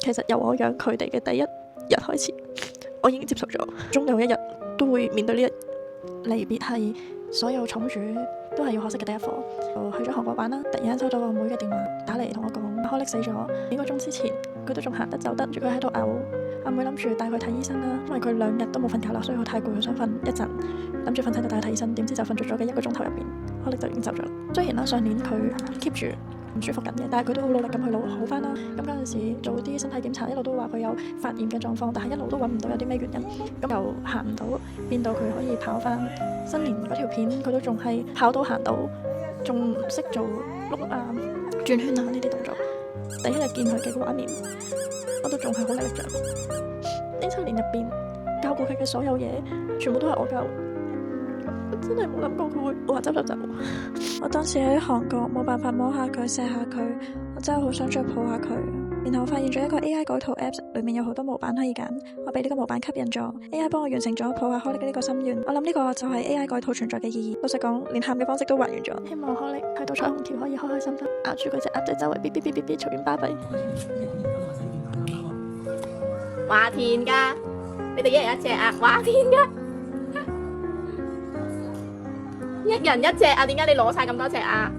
其實由我養佢哋嘅第一日開始，我已經接受咗，終有一日都會面對呢一離別，係所有寵物主都係要學識嘅第一課。我去咗韓國玩啦，突然間收到我妹嘅電話打嚟同我講，Holic死咗，幾個鐘之前佢都仲行得走得，住佢喺度嘔。阿妹諗住帶佢睇醫生啦，因為佢2日都冇瞓覺啦，所以佢太攰，佢想瞓一陣，諗住瞓醒就帶佢睇醫生，點知就瞓着咗嘅1個鐘頭入邊，Holic就已經走咗啦。雖然啦，上年佢 keep 住唔舒服緊嘅，但係佢都好努力咁去好翻啦。咁嗰陣時做啲身體檢查，一路都話佢有發炎嘅狀況，但係一路都揾唔到有啲咩原因，咁又行唔到，變到佢可以跑翻。新年嗰條片佢都仲係跑到行到，仲唔識做碌啊、轉圈啊呢啲動作。第一日見佢嘅畫面，我都仲係好歷歷在目。呢7年入邊教過佢嘅所有嘢，全部都係我教。我真係冇諗過佢會話走就走。我當時喺韓國冇辦法摸下佢、錫下佢，我真係好想再抱下佢。然後我發現咗一個 AI 改圖 Apps， 裏面有好多模板可以揀，我被呢個模板吸引咗 ，AI 幫我完成咗抱下 Holic 嘅呢個心願。我諗呢個就係 AI 改圖存在嘅意義。老實講，連喊嘅方式都還原咗。希望 Holic 睇到彩虹條可以開開心心，咬住佢隻鴨仔周圍嗶嗶嗶嗶嗶嘈完巴閉。華田㗎，你哋一人一隻啊！華田㗎，一人一隻啊！點解你攞晒咁多隻啊？